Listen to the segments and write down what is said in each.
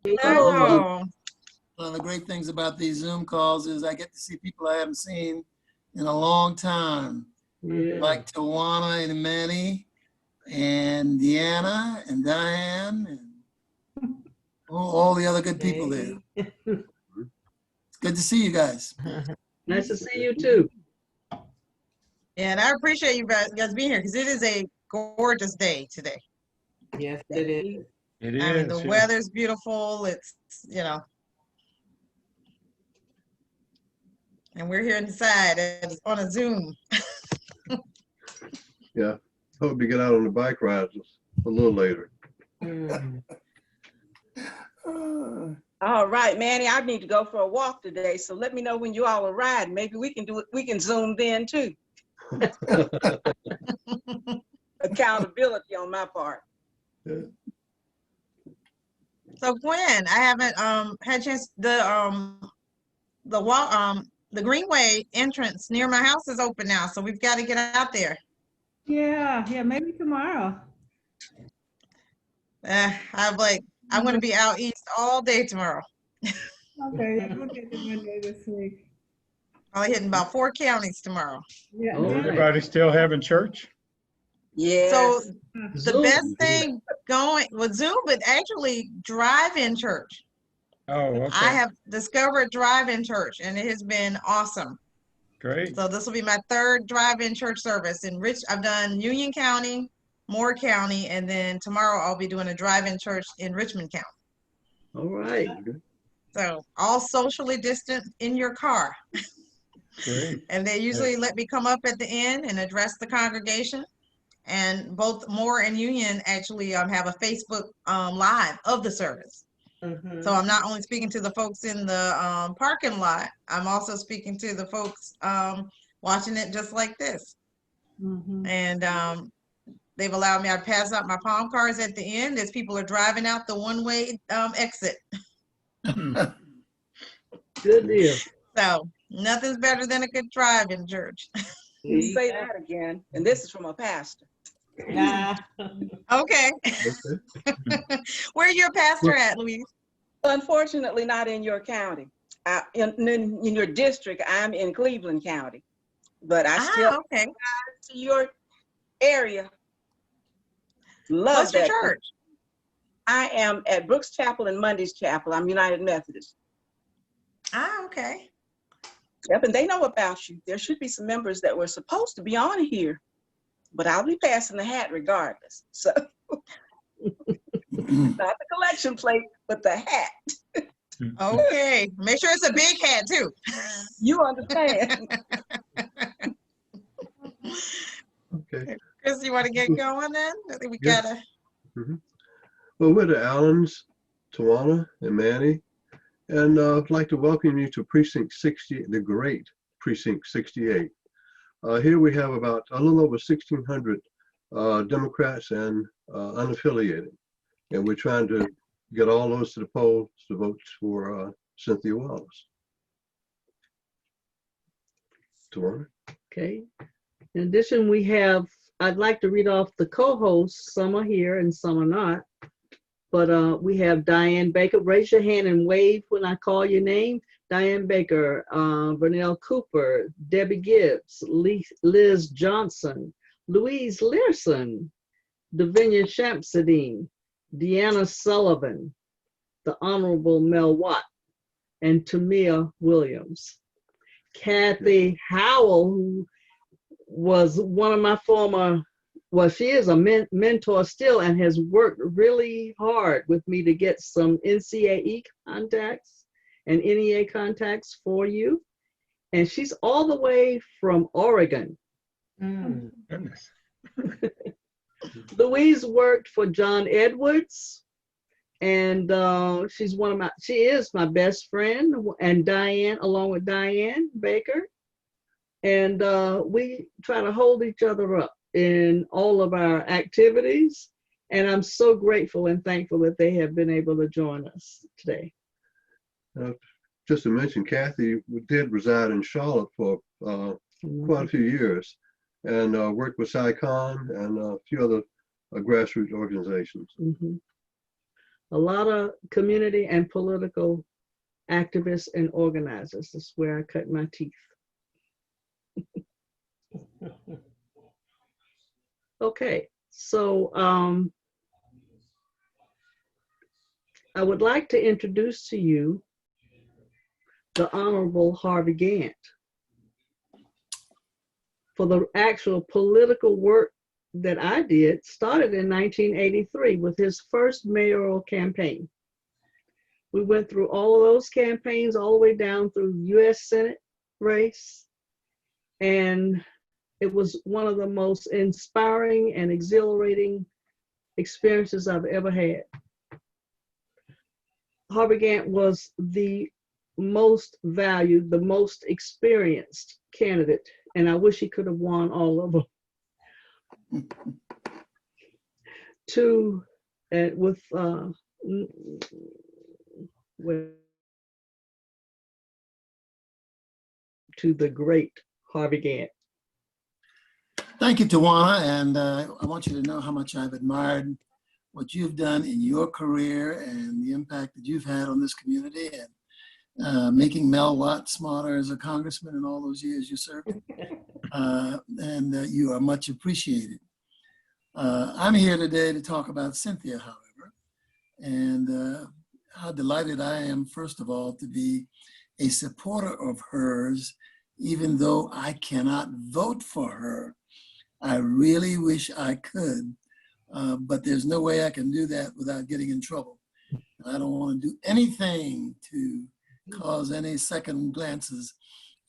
Oh, One of the great things about these Zoom calls is I get to see people I haven't seen in a long time, Yeah. like Tawana and Manny and Deanna and Diane and all the other good people there. It's good to see you guys. Nice to see you too. and I appreciate you guys being here because it is a gorgeous day today. Yes, it is. It is. I mean, the yeah. weather's beautiful. It's, and we're here inside and on a Zoom. Yeah. Hope you get out on the bike rides a little later. All right, Manny, I need to go for a walk today, so let me know when you all are riding. Maybe we can do it. We can Zoom then too. Accountability on my part. Yeah. So Gwen, I haven't had a chance. The Greenway entrance near my house is open now, so we've got to get out there. Yeah, maybe tomorrow. I'm going to be out east all day tomorrow. Okay, yeah, we'll get to Monday this week. Probably hitting about 4 counties tomorrow. Yeah. Oh, Everybody still having church? Yeah. So the Zoom. best thing going with Zoom, but actually drive-in church. Oh, okay. I have discovered drive-in church, and it has been awesome. Great. So this will be my 3rd drive-in church service in I've done Union County, Moore County, and then tomorrow I'll be doing a drive-in church in Richmond County. All right. So all socially distant in your car. Great. And they usually let me come up at the end and address the congregation. And both Moore and Union actually have a Facebook live of the service. So I'm not only speaking to the folks in the parking lot, I'm also speaking to the folks watching it just like this. And they've allowed me, I pass out my palm cards at the end as people are driving out the one-way exit. Good deal. So nothing's better than a good drive in church. You say that again, and this is from a pastor. Okay. Where your pastor at, Louise? Unfortunately, not in your county. In your district, I'm in Cleveland County, but I still okay. To your area. Love What's your that church? I am at Brooks Chapel and Monday's Chapel. I'm United Methodist. Okay. Yep, and they know about you. There should be some members that were supposed to be on here, but I'll be passing the hat regardless. So not the collection plate, but the hat. Okay. Make sure it's a big hat too. You understand. Okay. Chris, you want to get going then? I think we gotta. Well, we're the Allens, Tawana, and Manny, and I'd like to welcome you to Precinct 60, the great Precinct 68. Here we have about a little over 1,600 Democrats and unaffiliated, and we're trying to get all those to the polls to vote for Cynthia Wallace. Tawana? Okay. In addition, I'd like to read off the co-hosts. Some are here and some are not. But we have Diane Baker. Raise your hand and wave when I call your name. Diane Baker, Vernell Cooper, Debbie Gibbs, Liz Johnson, Louise Learson, Davinia Shamsadine, Deanna Sullivan, the Honorable Mel Watt, and Tamia Williams. Kathy Howell, who was one of my she is a mentor still and has worked really hard with me to get some NCAE contacts and NEA contacts for you. And she's all the way from Oregon. Goodness. Louise worked for John Edwards, and she is my best friend, and Diane, along with Diane Baker. And we try to hold each other up in all of our activities. And I'm so grateful and thankful that they have been able to join us today. Just to mention, Kathy did reside in Charlotte for quite a few years and worked with SciCon and a few other grassroots organizations. a lot of community and political activists and organizers. That's where I cut my teeth. Okay, so I would like to introduce to you the Honorable Harvey Gantt. For the actual political work that I did, started in 1983 with his first mayoral campaign. We went through all of those campaigns all the way down through US Senate race. And it was one of the most inspiring and exhilarating experiences I've ever had. Harvey Gantt was the most valued, the most experienced candidate, and I wish he could have won all of them. To the great Harvey Gantt. Thank you, Tawana, and I want you to know how much I've admired what you've done in your career and the impact that you've had on this community, and making Mel Watt smarter as a congressman in all those years you served. And you are much appreciated. I'm here today to talk about Cynthia, however, and how delighted I am, first of all, to be a supporter of hers, even though I cannot vote for her. I really wish I could, but there's no way I can do that without getting in trouble. I don't want to do anything to cause any second glances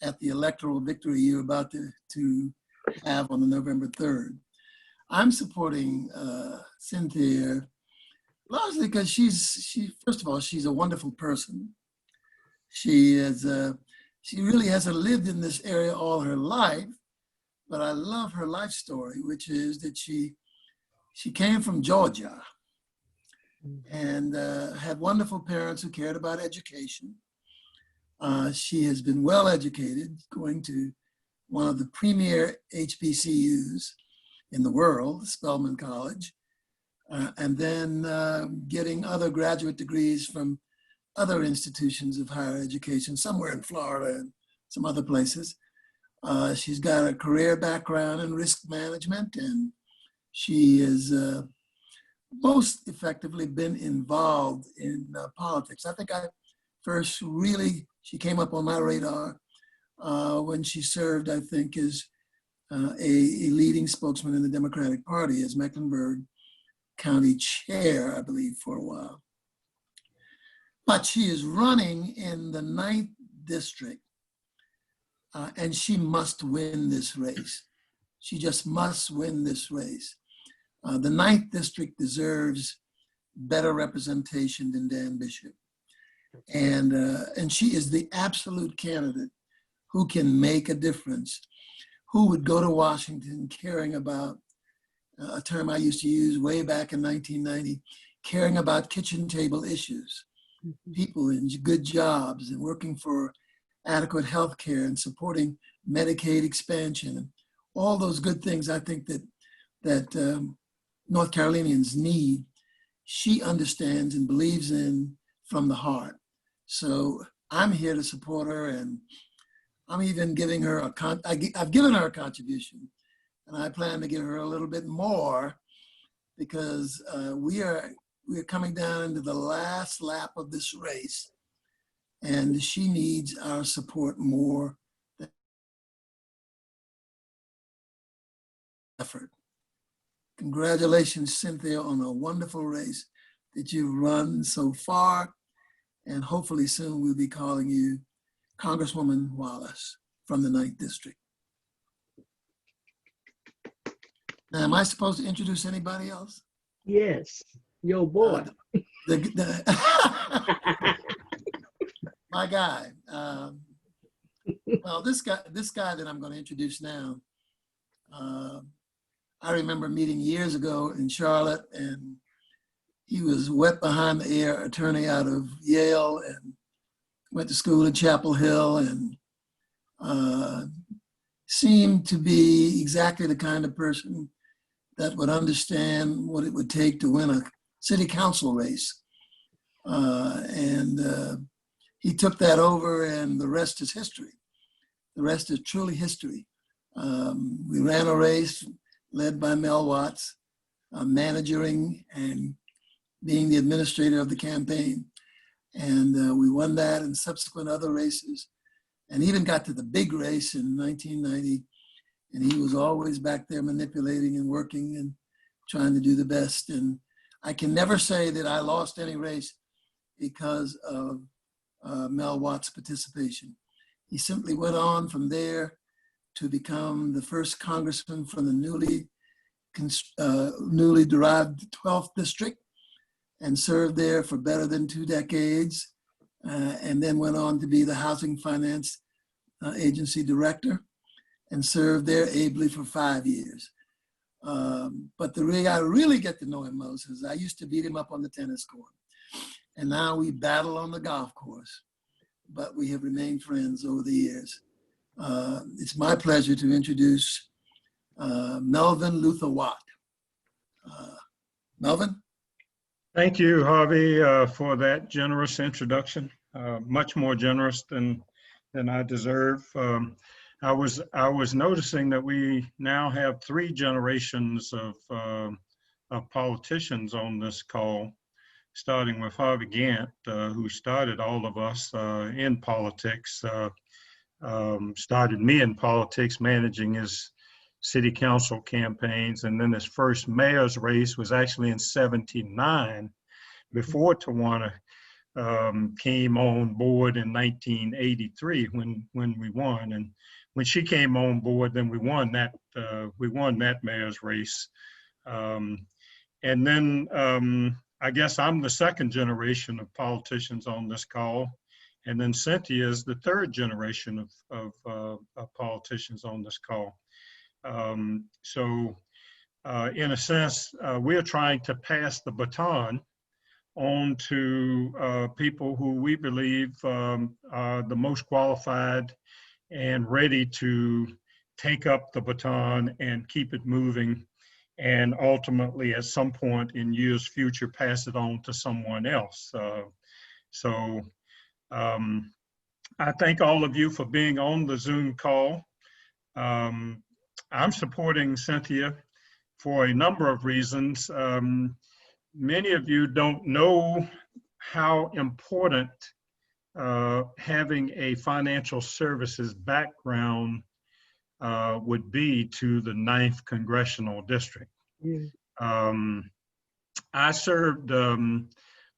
at the electoral victory you're about to have on the November 3rd. I'm supporting Cynthia largely because first of all, she's a wonderful person. She really hasn't lived in this area all her life, but I love her life story, which is that she came from Georgia and had wonderful parents who cared about education. She has been well educated, going to one of the premier HBCUs in the world, Spelman College, and then getting other graduate degrees from other institutions of higher education, somewhere in Florida and some other places. She's got a career background in risk management, and she has most effectively been involved in politics. I think she came up on my radar when she served, I think, as a leading spokesman in the Democratic Party as Mecklenburg County chair, I believe, for a while. But she is running in the 9th district, and she must win this race. She just must win this race. The 9th district deserves better representation than Dan Bishop. And she is the absolute candidate who can make a difference, who would go to Washington caring about, a term I used to use way back in 1990, caring about kitchen table issues, people in good jobs and working for adequate health care and supporting Medicaid expansion and all those good things I think that North Carolinians need. She understands and believes in from the heart. So I'm here to support her, and I'm even giving her I've given her a contribution, and I plan to give her a little bit more because we're coming down into the last lap of this race, and she needs our support more than effort. Congratulations, Cynthia, on a wonderful race that you've run so far, and hopefully soon we'll be calling you Congresswoman Wallace from the 9th District. Now, am I supposed to introduce anybody else? Yes, your boy. My guy. Well, this guy that I'm going to introduce now, I remember meeting years ago in Charlotte, and he was wet behind the ear attorney out of Yale and went to school at Chapel Hill, and seemed to be exactly the kind of person that would understand what it would take to win a city council race And he took that over, and the rest is history. The rest is truly history. We ran a race led by Mel Watts, managing and being the administrator of the campaign. And we won that and subsequent other races, and even got to the big race in 1990. And he was always back there manipulating and working and trying to do the best. And I can never say that I lost any race because of Mel Watts' participation. He simply went on from there to become the first congressman from the newly derived 12th district, and served there for better than 2 decades, and then went on to be the Housing Finance Agency director, and served there ably for 5 years. But the way I really get to know him most is I used to beat him up on the tennis court, and now we battle on the golf course, but we have remained friends over the years. It's my pleasure to introduce Melvin Luther Watt. Melvin? Thank you, Harvey, for that generous introduction. Much more generous than I deserve. I was noticing that we now have 3 generations of politicians on this call, starting with Harvey Gantt, who started all of us in politics, started me in politics, managing his city council campaigns, and then his first mayor's race was actually in '79, before Tawana came on board in 1983 when we won. And when she came on board, then we won that mayor's race. And then I guess I'm the 2nd generation of politicians on this call, and then Cynthia is the 3rd generation of politicians on this call. So in a sense, we're trying to pass the baton on to people who we believe are the most qualified and ready to take up the baton and keep it moving, and ultimately at some point in years future pass it on to someone else. So I thank all of you for being on the Zoom call. I'm supporting Cynthia for a number of reasons. Many of you don't know how important having a financial services background would be to the 9th Congressional District. I served on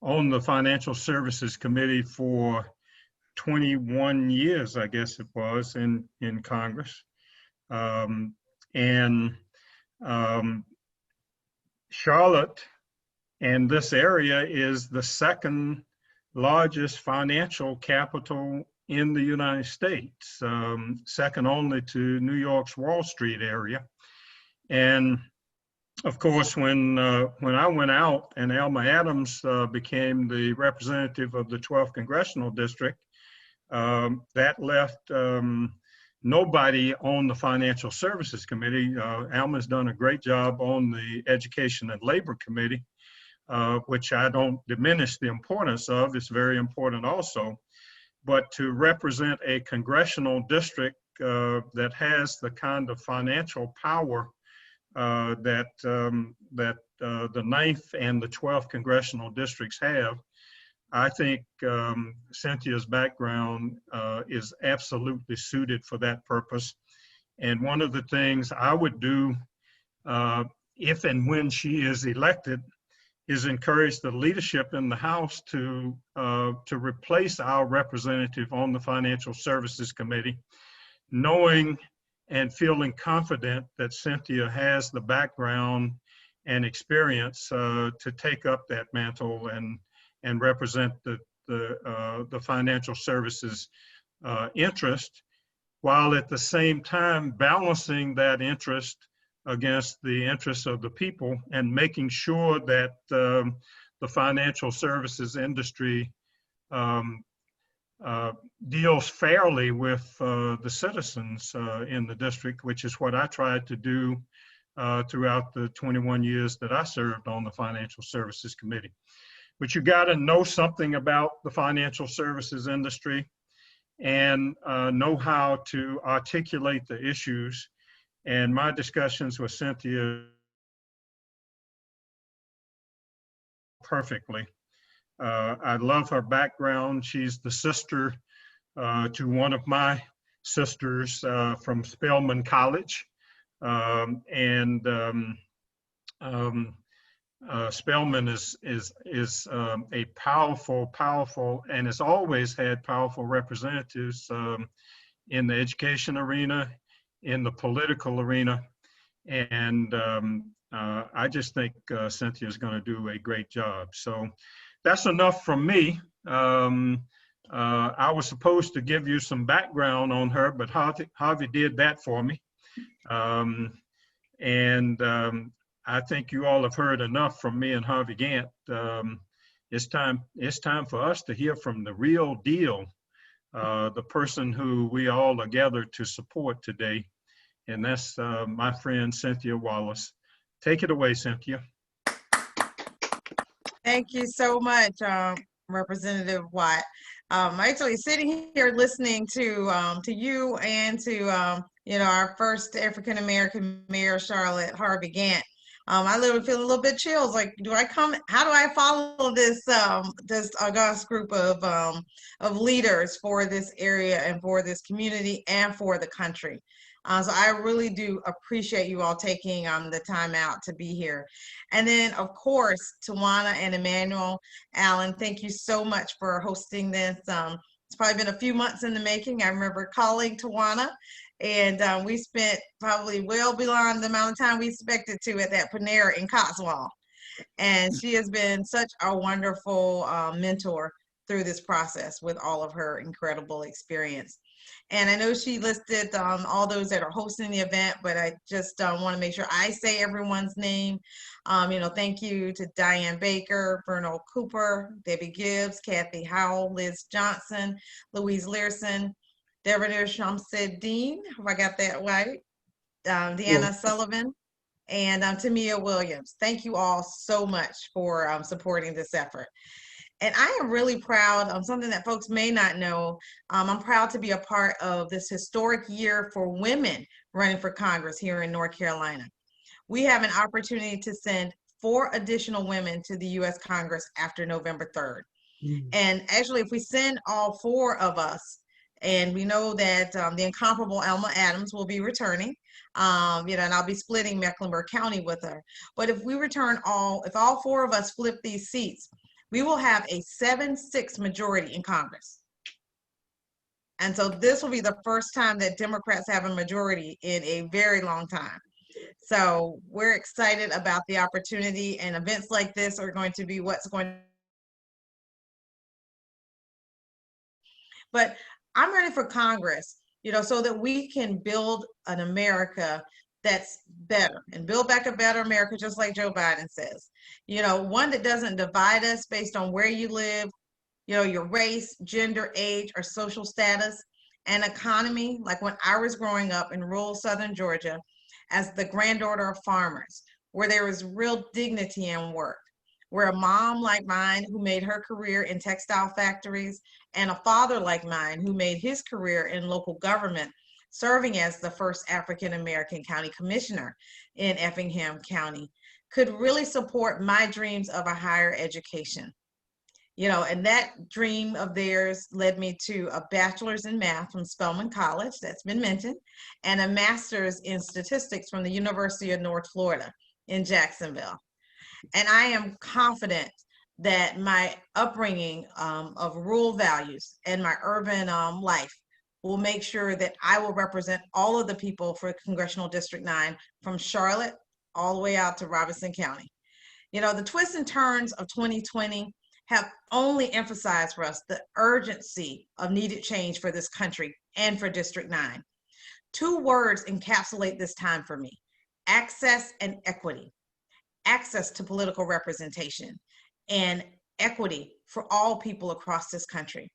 the Financial Services Committee for 21 years, I guess it was, in Congress. Charlotte and this area is the 2nd largest financial capital in the United States, 2nd only to New York's Wall Street area. And of course, when I went out and Alma Adams became the representative of the 12th Congressional District, that left nobody on the Financial Services Committee. Alma's done a great job on the Education and Labor Committee, which I don't diminish the importance of. It's very important also. But to represent a congressional district that has the kind of financial power that the 9th and the 12th congressional districts have, I think Cynthia's background is absolutely suited for that purpose. And one of the things I would do if and when she is elected is encourage the leadership in the House to replace our representative on the Financial Services Committee, knowing and feeling confident that Cynthia has the background and experience to take up that mantle and represent the financial services interest, while at the same time balancing that interest against the interests of the people and making sure that the financial services industry deals fairly with the citizens in the district, which is what I tried to do throughout the 21 years that I served on the Financial Services Committee. but you got to know something about the financial services industry and know how to articulate the issues. And my discussions with Cynthia perfectly. I love her background. She's the sister to one of my sisters from Spelman College. Spelman is a powerful, and has always had powerful representatives in the education arena, in the political arena. And I just think Cynthia is going to do a great job. So that's enough from me. I was supposed to give you some background on her, but Harvey did that for me. I think you all have heard enough from me and Harvey Gantt. It's time for us to hear from the real deal, the person who we all are gathered to support today. And that's my friend, Cynthia Wallace. Take it away, Cynthia. Thank you so much, Representative Watt. I'm actually sitting here listening to you and to our first African American mayor, Charlotte Harvey Gantt. I literally feel a little bit chills. Like, how do I follow this this august group of leaders for this area and for this community and for the country? So I really do appreciate you all taking the time out to be here. And then, of course, Tawana and Emmanuel Allen, thank you so much for hosting this. It's probably been a few months in the making. I remember calling Tawana, and we spent probably well beyond the amount of time we expected to at that Panera in Cotswold. And she has been such a wonderful mentor through this process with all of her incredible experience. And I know she listed all those that are hosting the event, but I just want to make sure I say everyone's name. Thank you to Diane Baker, Vernal Cooper, Debbie Gibbs, Kathy Howell, Liz Johnson, Louise Learson, Deverner Shamsuddin, if I got that right, Deanna Sullivan, and Tamia Williams. Thank you all so much for supporting this effort. And I am really proud of something that folks may not know. I'm proud to be a part of this historic year for women running for Congress here in North Carolina. We have an opportunity to send 4 additional women to the U.S. Congress after November 3rd. And actually, if we send all 4 of us, and we know that the incomparable Alma Adams will be returning, and I'll be splitting Mecklenburg County with her. But if we return if all 4 of us flip these seats, we will have a 7-6 majority in Congress. And so this will be the first time that Democrats have a majority in a very long time. So we're excited about the opportunity, and events like this are going to be what's going to. But I'm ready for Congress, so that we can build an America that's better and build back a better America, just like Joe Biden says. One that doesn't divide us based on where you live, your race, gender, age, or social status. An economy like when I was growing up in rural Southern Georgia as the granddaughter of farmers, where there was real dignity in work, where a mom like mine who made her career in textile factories and a father like mine who made his career in local government, serving as the first African-American county commissioner in Effingham County, could really support my dreams of a higher education. And that dream of theirs led me to a bachelor's in math from Spelman College, that's been mentioned, and a master's in statistics from the University of North Florida in Jacksonville. And I am confident that my upbringing of rural values and my urban life will make sure that I will represent all of the people for Congressional District 9 from Charlotte all the way out to Robeson County. The twists and turns of 2020 have only emphasized for us the urgency of needed change for this country and for District 9. 2 words encapsulate this time for me: access and equity. Access to political representation and equity for all people across this country.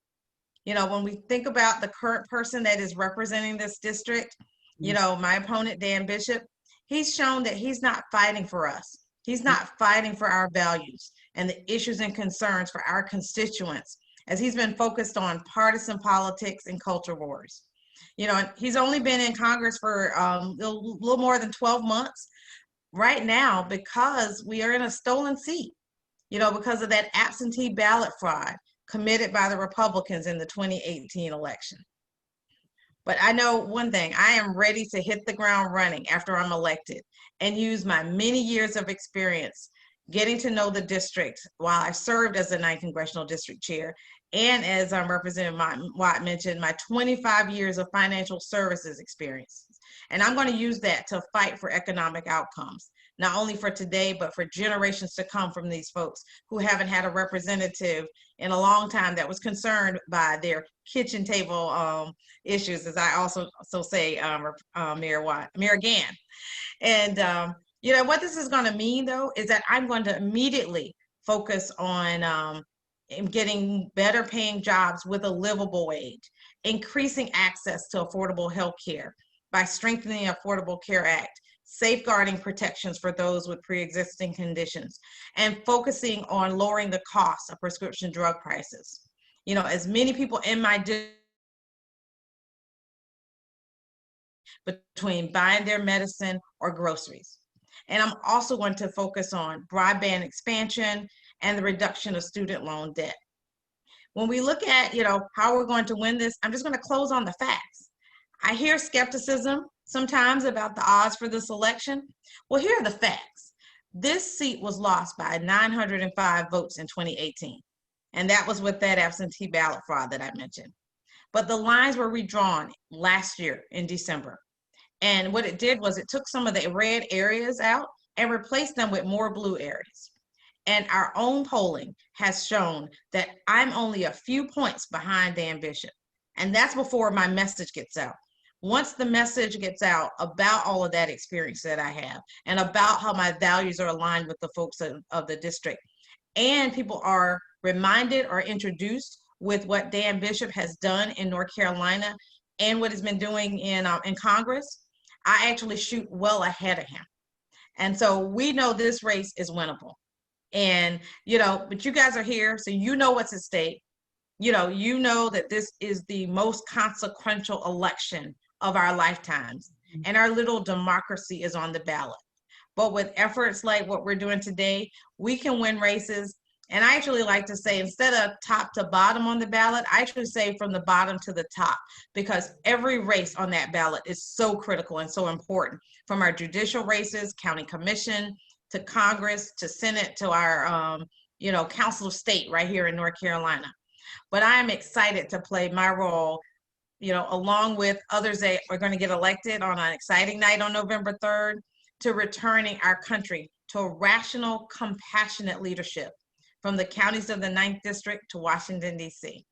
When we think about the current person that is representing this district, my opponent, Dan Bishop, he's shown that he's not fighting for us. He's not fighting for our values. and the issues and concerns for our constituents, as he's been focused on partisan politics and culture wars. You know, and he's only been in Congress for a little more than 12 months right now because we are in a stolen seat, you know, because of that absentee ballot fraud committed by the Republicans in the 2018 election. But I know one thing, I am ready to hit the ground running after I'm elected and use my many years of experience getting to know the district while I served as the 9th Congressional District Chair, and as Representative Watt mentioned, my 25 years of financial services experience. And I'm going to use that to fight for economic outcomes, not only for today, but for generations to come from these folks who haven't had a representative in a long time that was concerned by their kitchen table issues, as I also say, Mayor Gantt. And you know, what this is going to mean, though, is that I'm going to immediately focus on getting better paying jobs with a livable wage, increasing access to affordable health care by strengthening the Affordable Care Act, safeguarding protections for those with pre-existing conditions, and focusing on lowering the cost of prescription drug prices. You know, as many people in my district between buying their medicine or groceries. And I'm also going to focus on broadband expansion and the reduction of student loan debt. When we look at, you know, how we're going to win this, I'm just going to close on the facts. I hear skepticism sometimes about the odds for this election. Well, here are the facts. This seat was lost by 905 votes in 2018. And that was with that absentee ballot fraud that I mentioned. But the lines were redrawn last year in December. And what it did was it took some of the red areas out and replaced them with more blue areas. And our own polling has shown that I'm only a few points behind Dan Bishop. And that's before my message gets out. Once the message gets out about all of that experience that I have and about how my values are aligned with the folks of the district, and people are reminded or introduced with what Dan Bishop has done in North Carolina and what he's been doing in Congress, I actually shoot well ahead of him. And so we know this race is winnable. And, you know, but you guys are here, so you know what's at stake. You know that this is the most consequential election of our lifetimes, and our little democracy is on the ballot. But with efforts like what we're doing today, we can win races. And I actually like to say, instead of top to bottom on the ballot, I actually say from the bottom to the top, because every race on that ballot is so critical and so important, from our judicial races, county commission, to Congress, to Senate, to our, you know, Council of State right here in North Carolina. But I'm excited to play my role, you know, along with others that are going to get elected on an exciting night on November 3rd, to returning our country to a rational, compassionate leadership from the counties of the 9th District to Washington, D.C.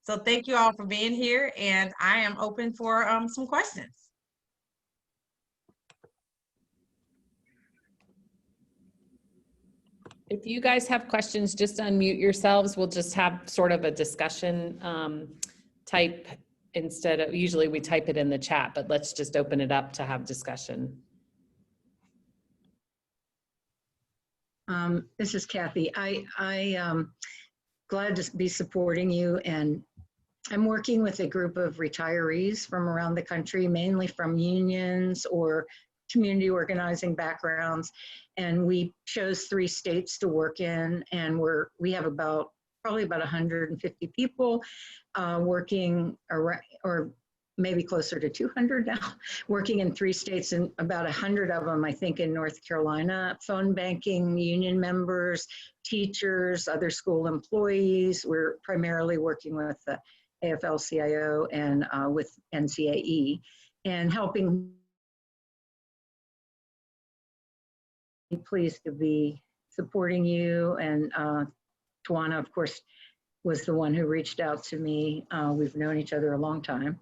So thank you all for being here, and I am open for some questions. If you guys have questions, just unmute yourselves. We'll just have sort of a discussion type instead of, usually we type it in the chat, but let's just open it up to have discussion. This is Kathy. I glad to be supporting you, and I'm working with a group of retirees from around the country, mainly from unions or community organizing backgrounds, and we chose 3 states to work in, and we have probably about 150 people working around, or maybe closer to 200 now, working in 3 states, and about 100 of them, I think, in North Carolina, phone banking, union members, teachers, other school employees. We're primarily working with the AFL-CIO and with NCAE, and helping. Pleased to be supporting you, and Tawana, of course, was the one who reached out to me. We've known each other a long time.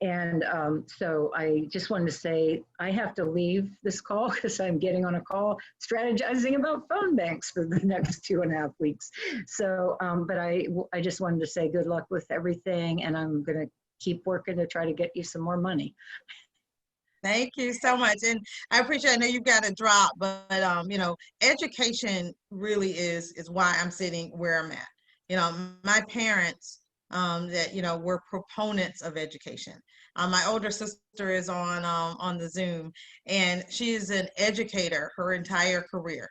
And so I just wanted to say, I have to leave this call because I'm getting on a call strategizing about phone banks for the next 2.5 weeks. So, but I just wanted to say good luck with everything, and I'm going to keep working to try to get you some more money. Thank you so much. And I appreciate, I know you've got to drop, but you know, education really is why I'm sitting where I'm at. You know, my parents that, you know, were proponents of education. My older sister is on the Zoom, and she is an educator her entire career,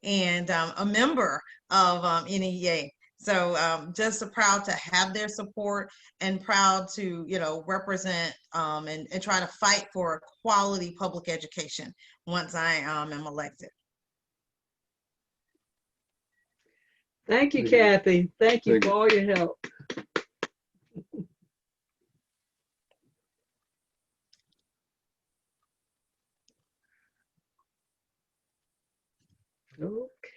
and a member of NEA. So just so proud to have their support, and proud to, you know, represent and try to fight for a quality public education once I am elected. Thank you, Thank you. Kathy. Thank you Thank for you. all your help.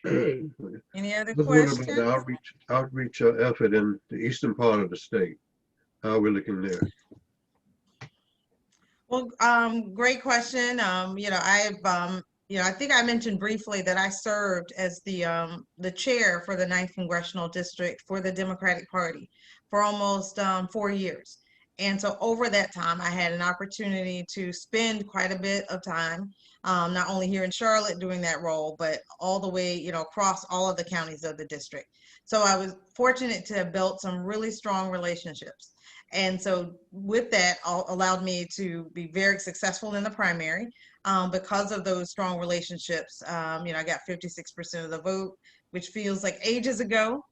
Okay. Any other I was wondering about questions? the outreach effort in the eastern part of the state. How are we looking there? Well, great question. You know, you know, I think I mentioned briefly that I served as the chair for the 9th Congressional District for the Democratic Party for almost 4 years. And so over that time, I had an opportunity to spend quite a bit of time, not only here in Charlotte doing that role, but all the way, you know, across all of the counties of the district. So I was fortunate to have built some really strong relationships. And so with that, allowed me to be very successful in the primary because of those strong relationships. You know, I got 56% of the vote, which feels like ages ago.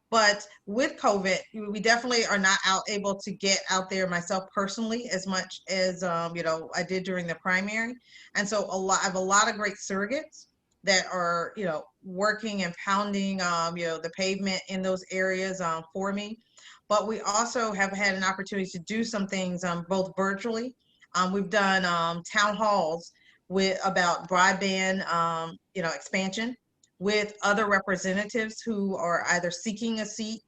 But with COVID, we definitely are not able to get out there myself personally as much as, you know, I did during the primary. And so I have a lot of great surrogates that are, you know, working and pounding, you know, the pavement in those areas for me. But we also have had an opportunity to do some things both virtually. We've done town halls about broadband, you know, expansion with other representatives who are either seeking a seat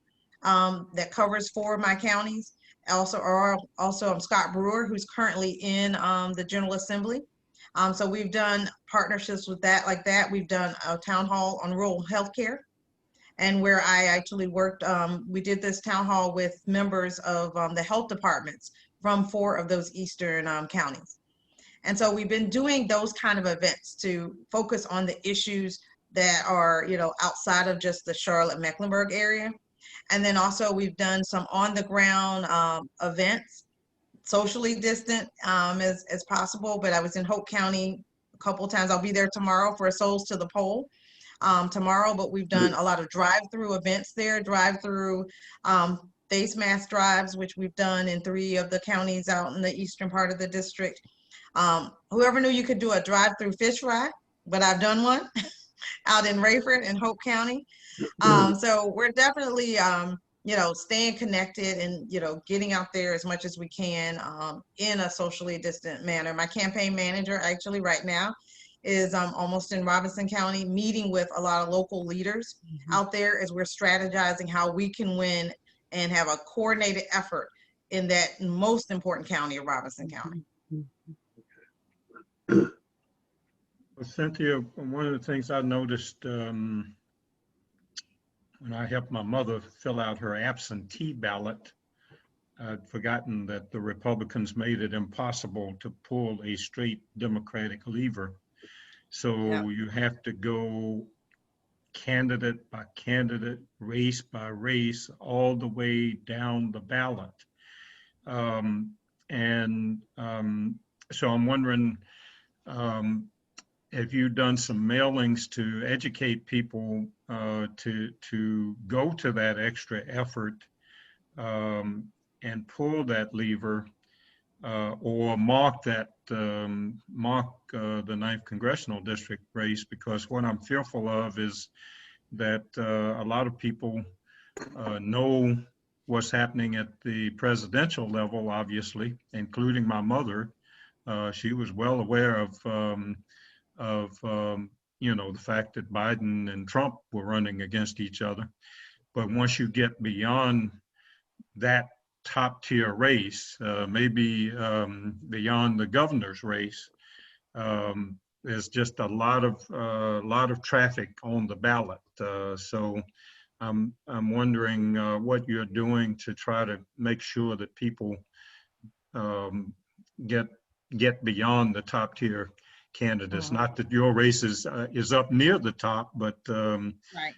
that covers 4 of my counties. Also, Scott Brewer, who's currently in the General Assembly. So we've done partnerships with that, like that. We've done a town hall on rural healthcare, and where I actually worked, we did this town hall with members of the health departments from 4 of those eastern counties. And so we've been doing those kind of events to focus on the issues that are, you know, outside of just the Charlotte-Mecklenburg area. And then also we've done some on the ground events, socially distant as possible. But I was in Hope County a couple of times. I'll be there tomorrow for Souls to the Poll tomorrow, but we've done a lot of drive-through events there, drive-through face mask drives, which we've done in 3 of the counties out in the eastern part of the district. Whoever knew you could do a drive-through fish fry, but I've done one out in Rayford and Hope County. So we're definitely, you know, staying connected and, you know, getting out there as much as we can in a socially distant manner. My campaign manager actually right now is almost in Robinson County, meeting with a lot of local leaders out there as we're strategizing how we can win and have a coordinated effort in that most important county of Robinson County. Well, Cynthia, one of the things I noticed when I helped my mother fill out her absentee ballot, I'd forgotten that the Republicans made it impossible to pull a straight Democratic lever. So you have to go candidate by candidate, race by race, all the way down the ballot. So I'm wondering, have you done some mailings to educate people to go to that extra effort and pull that lever or mark the 9th Congressional District race? Because what I'm fearful of is that a lot of people know what's happening at the presidential level, obviously, including my mother. She was well aware of you know, the fact that Biden and Trump were running against each other. But once you get beyond that top tier race, maybe beyond the governor's race, there's just a lot of traffic on the ballot. So I'm wondering what you're doing to try to make sure that people get get beyond the top tier candidates. Not that your race is up near the top, but Right.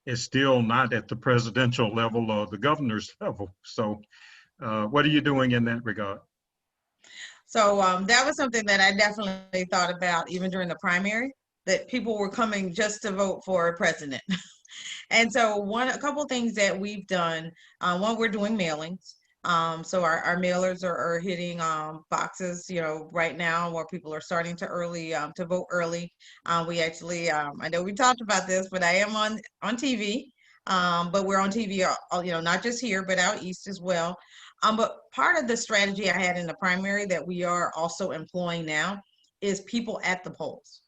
it's still not at the presidential level or the governor's level. So what are you doing in that regard? So that was something that I definitely thought about even during the primary, that people were coming just to vote for a president. And so a couple things that we've done, one, we're doing mailings. So our mailers are hitting boxes, right now, where people are starting to vote early. We actually, I know we talked about this, but I am on TV. But we're on TV, not just here, but out east as well. But part of the strategy I had in the primary that we are also employing now is people at the polls.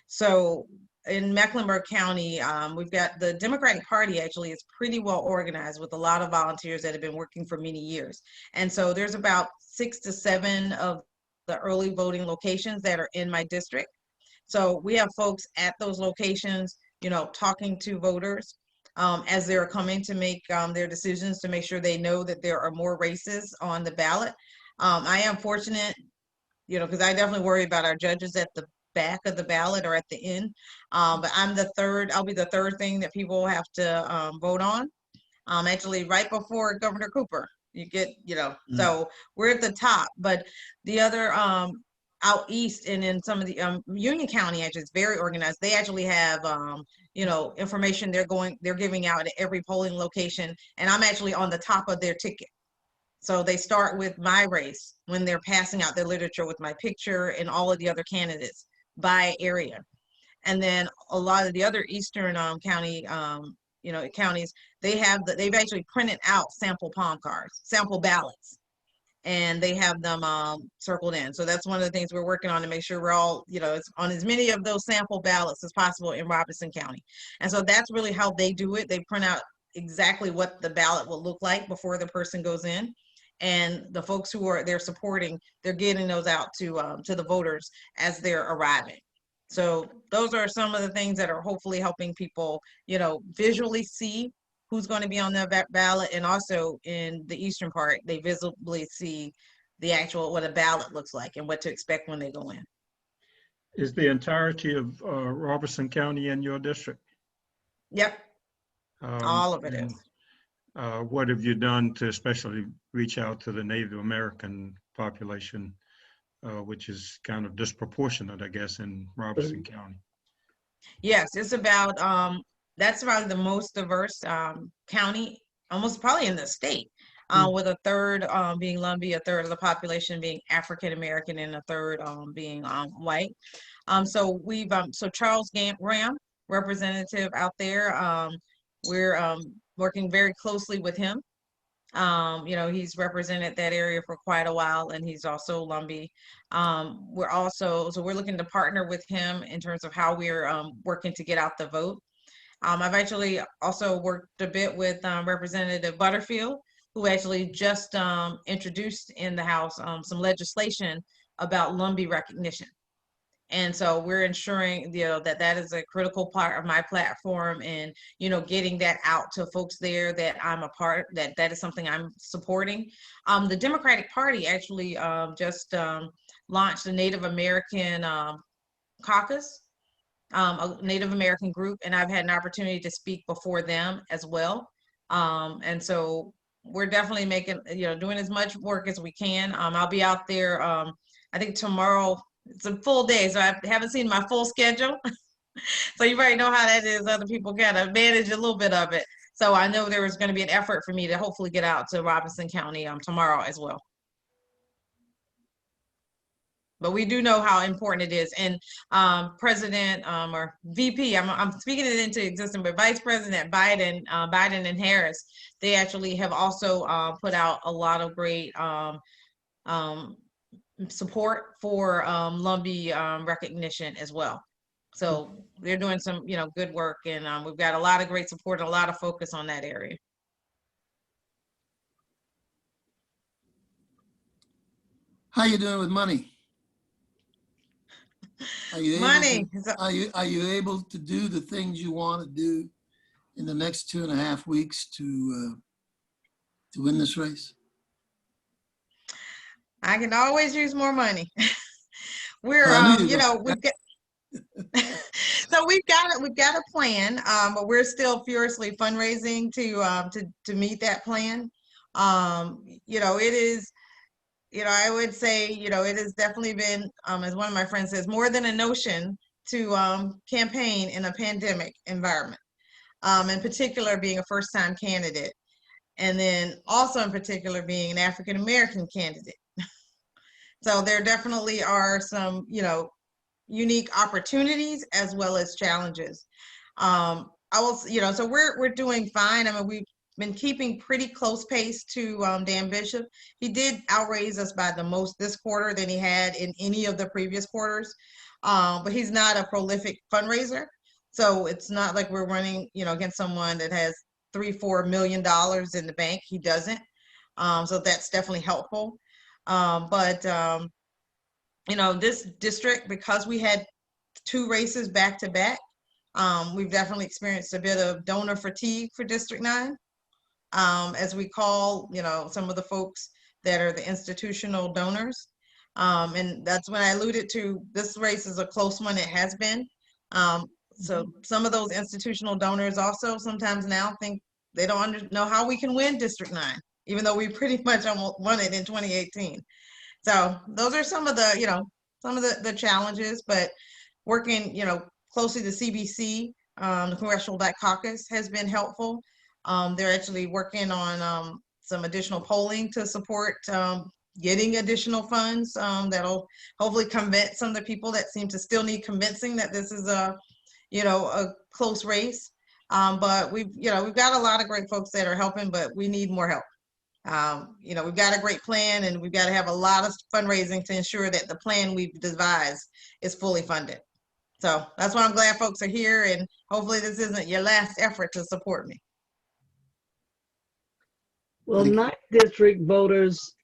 So in Mecklenburg County, we've got the Democratic Party actually is pretty well organized with a lot of volunteers that have been working for many years. And so there's about 6 to 7 of the early voting locations that are in my district. So we have folks at those locations, talking to voters as they're coming to make their decisions, to make sure they know that there are more races on the ballot. I am fortunate, because I definitely worry about our judges at the back of the ballot or at the end. But I'll be the third thing that people have to vote on. Actually right before Governor Cooper, you get, so we're at the top. But the other out east and in some of the Union County actually is very organized. They actually have information they're giving out at every polling location, and I'm actually on the top of their ticket. So they start with my race when they're passing out their literature with my picture and all of the other candidates by area. And then a lot of the other eastern county counties, they've actually printed out sample sample ballots, and they have them circled in. So that's one of the things we're working on, to make sure we're all, it's on as many of those sample ballots as possible in Robeson County. And so that's really how they do it. They print out exactly what the ballot will look like before the person goes in. And the folks who they're supporting, they're getting those out to the voters as they're arriving. So those are some of the things that are hopefully helping people, visually see who's going to be on the ballot. And also in the eastern part, they visibly see what a ballot looks like and what to expect when they go in. Is the entirety of Robeson County in your district? Yep. All of it is. What have you done to especially reach out to the Native American population, which is kind of disproportionate, I guess, in Robeson County? Yes, it's about, that's probably the most diverse county, almost probably in the state, with a third being Lumbee, a third of the population being African American, and a third being white. So Charles Gantt, representative out there, we're working very closely with him. He's represented that area for quite a while, and he's also Lumbee. We're looking to partner with him in terms of how we're working to get out the vote. I've actually also worked a bit with Representative Butterfield, who actually just introduced in the House some legislation about Lumbee recognition. And so we're ensuring, that is a critical part of my platform, and, getting that out to folks there that I'm a part, that is something I'm supporting. The Democratic Party actually just launched a Native American caucus, a Native American group, and I've had an opportunity to speak before them as well. And so we're definitely doing as much work as we can. I'll be out there, I think tomorrow. It's a full day, so I haven't seen my full schedule. So you already know how that is. Other people kind of manage a little bit of it. So I know there is going to be an effort for me to hopefully get out to Robeson County tomorrow as well. But we do know how important it is. And President or VP, I'm speaking it into existence, but Vice President Biden and Harris, they actually have also put out a lot of great support for Lumbee recognition as well. So they're doing some, good work, and we've got a lot of great support, a lot of focus on that area. How you doing with money? Are you able to do the things you want to do in the next 2.5 weeks to win this race? I can always use more money. We're, I knew you you were know, gonna- so we've got a plan, but we're still furiously fundraising to meet that plan. You know, it is, you know, I would say, you know, it has definitely been, as one of my friends says, more than a notion to campaign in a pandemic environment. In particular, being a first-time candidate, and then also in particular being an African American candidate. So there definitely are some, you know, unique opportunities as well as challenges. I will, you know, so we're doing fine. I mean, we've been keeping pretty close pace to Dan Bishop. He did outraise us by the most this quarter than he had in any of the previous quarters. But he's not a prolific fundraiser. So it's not like we're running, you know, against someone that has $3-4 million in the bank. He doesn't. So that's definitely helpful. But you know, this district, because we had 2 races back to back, we've definitely experienced a bit of donor fatigue for District 9. As we call, you know, some of the folks that are the institutional donors. And that's when I alluded to this race is a close one. It has been. So some of those institutional donors also sometimes now think they don't know how we can win District 9, even though we pretty much almost won it in 2018. So those are some of the, you know, some of the challenges, but working, you know, closely to CBC, the Congressional Black Caucus has been helpful. They're actually working on some additional polling to support getting additional funds that'll hopefully convince some of the people that seem to still need convincing that this is a, you know, a close race. But we've got a lot of great folks that are helping, but we need more help. You know, we've got a great plan and we've got to have a lot of fundraising to ensure that the plan we've devised is fully funded. So that's why I'm glad folks are here, and hopefully this isn't your last effort to support me. Well, ninth district voters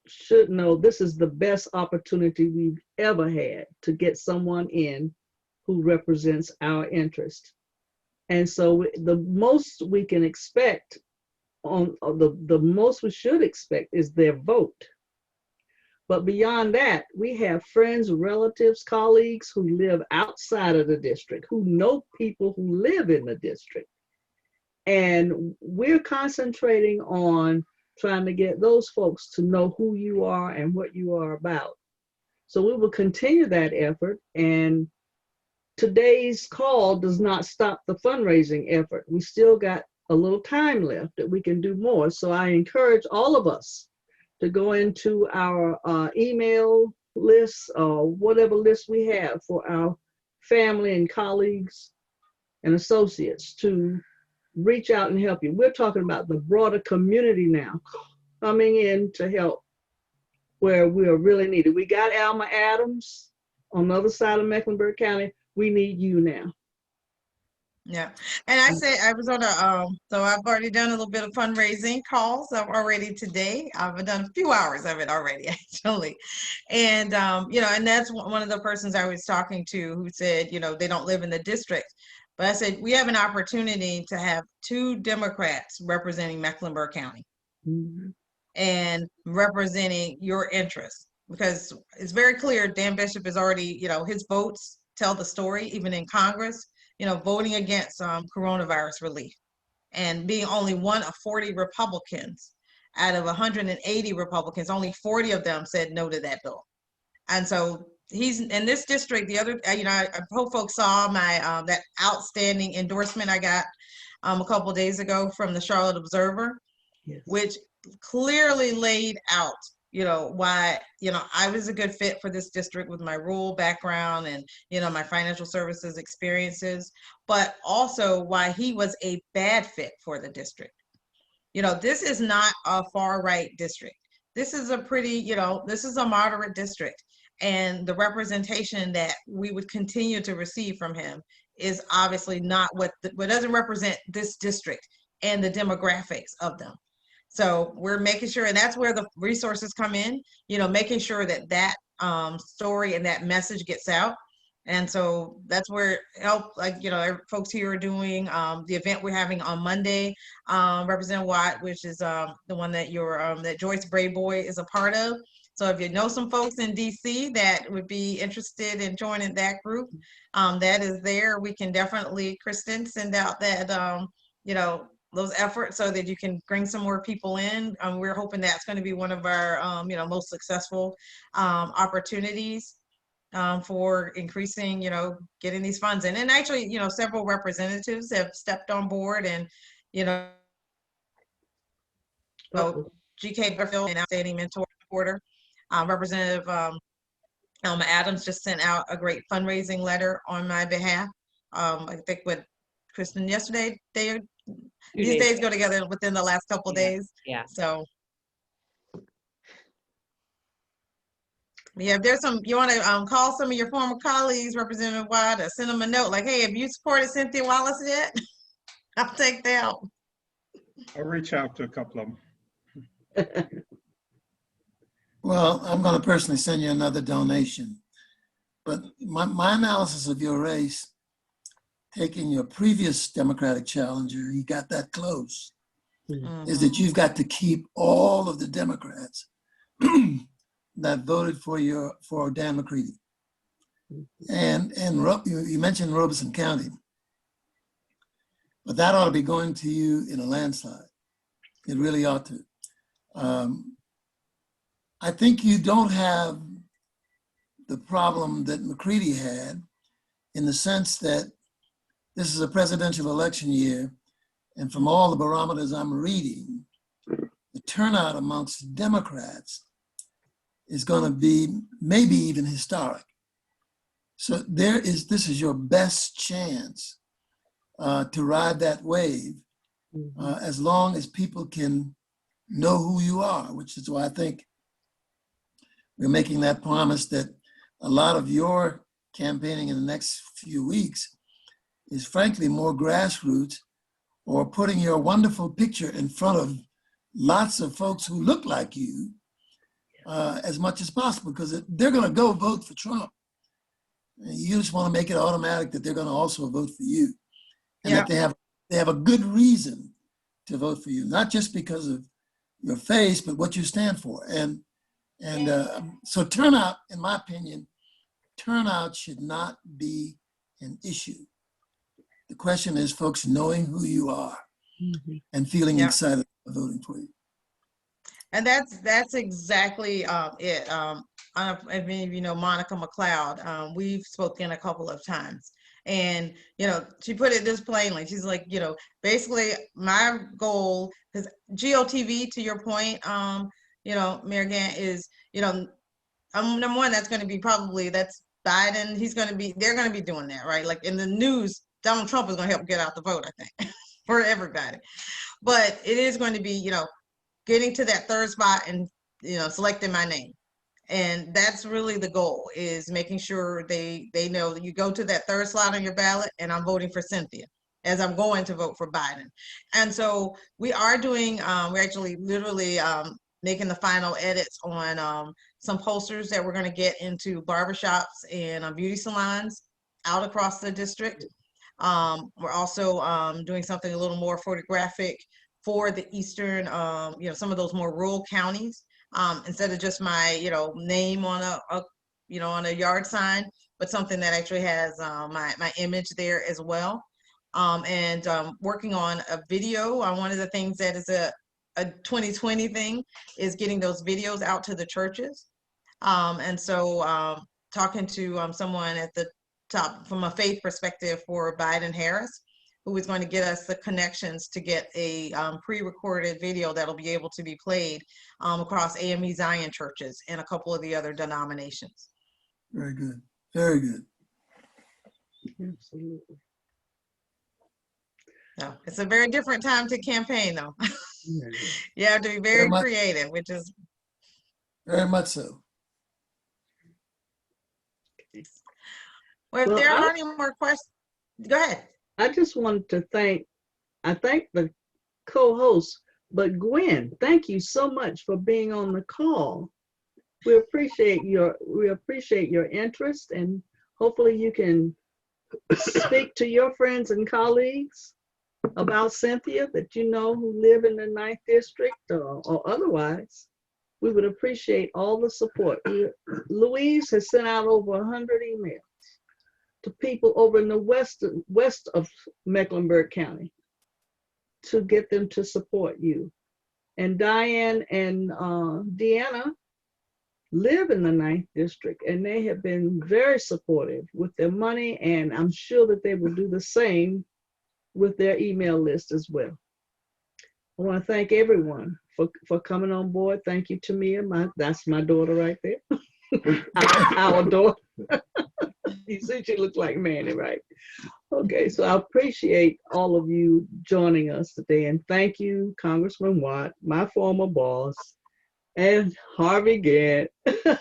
should know this is the best opportunity we've ever had to get someone in who represents our interest. And so the most we can expect the most we should expect is their vote. But beyond that, we have friends, relatives, colleagues who live outside of the district, who know people who live in the district. And we're concentrating on trying to get those folks to know who you are and what you are about. So we will continue that effort. And today's call does not stop the fundraising effort. We still got a little time left that we can do more. So I encourage all of us to go into our email lists or whatever list we have for our family and colleagues and associates to reach out and help you. We're talking about the broader community now coming in to help where we are really needed. We got Alma Adams on the other side of Mecklenburg County. We need you now. Yeah, and I say I was on a so I've already done a little bit of fundraising calls already today. I've done a few hours of it already actually, and you know, and that's one of the persons I was talking to who said, you know, they don't live in the district, but I said we have an opportunity to have 2 Democrats representing Mecklenburg County and representing your interests, because it's very clear Dan Bishop is already, you know, his votes tell the story even in Congress. You know, voting against coronavirus relief and being only one of 40 Republicans out of 180 Republicans, only 40 of them said no to that bill. And so he's in this district. The other, you know, I hope folks saw my that outstanding endorsement I got a couple of days ago from the Charlotte Observer, yes, which clearly laid out, you know, why, you know, I was a good fit for this district with my rural background and, you know, my financial services experiences, but also why he was a bad fit for the district. You know, this is not a far right district. This is a pretty, you know, this is a moderate district. And the representation that we would continue to receive from him is obviously not what doesn't represent this district and the demographics of them. So we're making sure, and that's where the resources come in, you know, making sure that that story and that message gets out. And so that's where help, like, folks here are doing the event we're having on Monday, Representative Watt, which is the one that that Joyce Brayboy is a part of. So if you know some folks in DC that would be interested in joining that group, that is there. We can definitely, Kristen, send out that, those efforts so that you can bring some more people in. We're hoping that's going to be one of our, most successful opportunities for increasing, getting these funds in. And actually, several representatives have stepped on board, and, GK Butterfield, an outstanding mentor supporter. Representative Adams just sent out a great fundraising letter on my behalf. I think with Kristen yesterday, these days go together within the last couple of days. Yeah. So yeah, if there's you want to call some of your former colleagues, Representative Watt, or send them a note like, hey, have you supported Cynthia Wallace yet? I'll take that out. I'll reach out to a couple of them. Well, I'm going to personally send you another donation. But my analysis of your race, taking your previous Democratic challenger, he got that close, is that you've got to keep all of the Democrats that voted for Dan McCready. And you mentioned Robeson County, but that ought to be going to you in a landslide. It really ought to. I think you don't have the problem that McCready had, in the sense that this is a presidential election year, and from all the barometers I'm reading, the turnout amongst Democrats is going to be maybe even historic. So this is your best chance to ride that wave, as long as people can know who you are, which is why I think we're making that promise that a lot of your campaigning in the next few weeks is frankly more grassroots, or putting your wonderful picture in front of lots of folks who look like you as much as possible, because they're going to go vote for Trump. And you just want to make it automatic that they're going to also vote for you, and that they have a good reason to vote for you, not just because of your face, but what you stand for. And so turnout, in my opinion, turnout should not be an issue. The question is folks knowing who you are and feeling excited about voting for you. And that's exactly it. I don't know if any of you know Monica McLeod. We've spoken a couple of times. And, she put it this plainly. She's like, basically my goal, because GOTV, to your point, Mayor Gantt, is, number one, that's going to be that's Biden. They're going to be doing that, right? Like in the news, Donald Trump is going to help get out the vote, I think, for everybody. But it is going to be, getting to that third spot and, selecting my name. And that's really the goal, is making sure they know that you go to that third slot on your ballot and I'm voting for Cynthia, as I'm going to vote for Biden. And so we are doing, we're actually literally making the final edits on some posters that we're going to get into barbershops and beauty salons out across the district. We're also doing something a little more photographic for the eastern, some of those more rural counties. Instead of just my, name on a yard sign, but something that actually has my image there as well. And working on a video. One of the things that is a 2020 thing is getting those videos out to the churches. And so talking to someone at the top from a faith perspective for Biden Harris, who is going to get us the connections to get a pre-recorded video that'll be able to be played across AME Zion churches and a couple of the other denominations. Very good. Very good. Absolutely. No, it's a very different time to campaign, though. You have to be very creative, which is very much so. Well, if there are any more questions, go ahead. I just wanted to thank the co-hosts, but Gwen, thank you so much for being on the call. We appreciate your interest, and hopefully you can speak to your friends and colleagues about Cynthia that you know who live in the 9th district or otherwise. We would appreciate all the support. Louise has sent out over 100 emails to people over in the west of Mecklenburg County to get them to support you. And Diane and Deanna live in the 9th district, and they have been very supportive with their money, and I'm sure that they will do the same with their email list as well. I want to thank everyone for coming on board. Thank you, Tamia. That's my daughter right there. our daughter. You see, she looks like Manny, right? Okay, so I appreciate all of you joining us today, and thank you, Congressman Watt, my former boss, and Harvey Gantt, the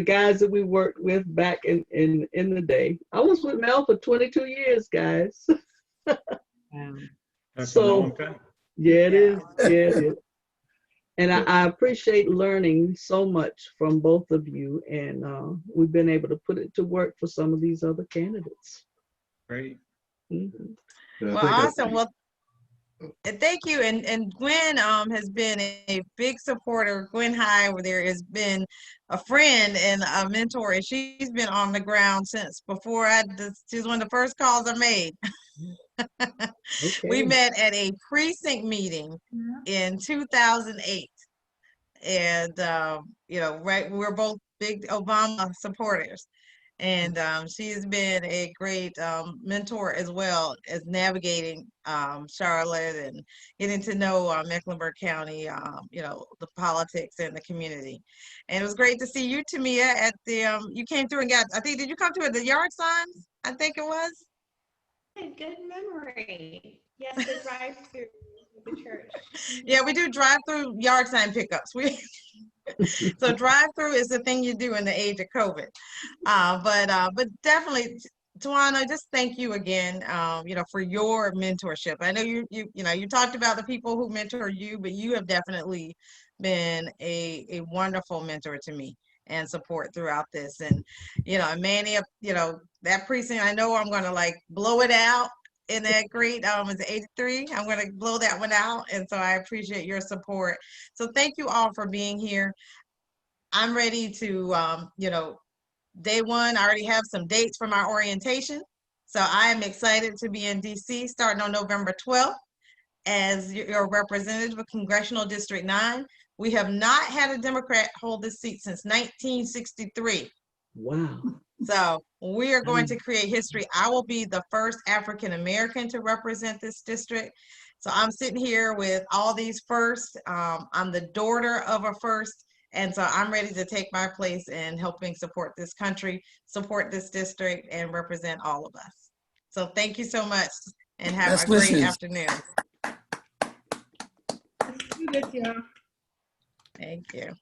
guys that we worked with back in the day. I was with Mel for 22 years, guys. That's So, a long time. Yeah, it is. Yeah, it is. And I appreciate learning so much from both of you, and we've been able to put it to work for some of these other candidates. Great. Mhm. Well, awesome. Well, thank you. And Gwen has been a big supporter. Gwen High, where there has been a friend and a mentor, and she's been on the ground since before she's one of the first calls I made. Okay. We met at a precinct meeting in 2008. And, right, we're both big Obama supporters. And she has been a great mentor as well as navigating Charlotte and getting to know Mecklenburg County, the politics and the community. And it was great to see you, Tamia, at the, you came through and did you come through at the yard signs? I think it was. Good memory. Yes, the drive-through of the church. Yeah, we do drive-through yard sign pickups. So drive-through is the thing you do in the age of COVID. But definitely, Tawana, just thank you again, for your mentorship. I know you talked about the people who mentor you, but you have definitely been a wonderful mentor to me and support throughout this. And, Manny, that precinct, I know I'm going to blow it out in that great, is it 83? I'm going to blow that one out. And so I appreciate your support. So thank you all for being here. I'm ready to, day one, I already have some dates from our orientation. So I am excited to be in DC starting on November 12th as your representative of Congressional District 9. We have not had a Democrat hold this seat since 1963. Wow. So we are going to create history. I will be the first African-American to represent this district. So I'm sitting here with all these firsts. I'm the daughter of a first. And so I'm ready to take my place in helping support this country, support this district, and represent all of us. So thank you so much and have Best a great wishes. afternoon. Let's do this, y'all. Thank you.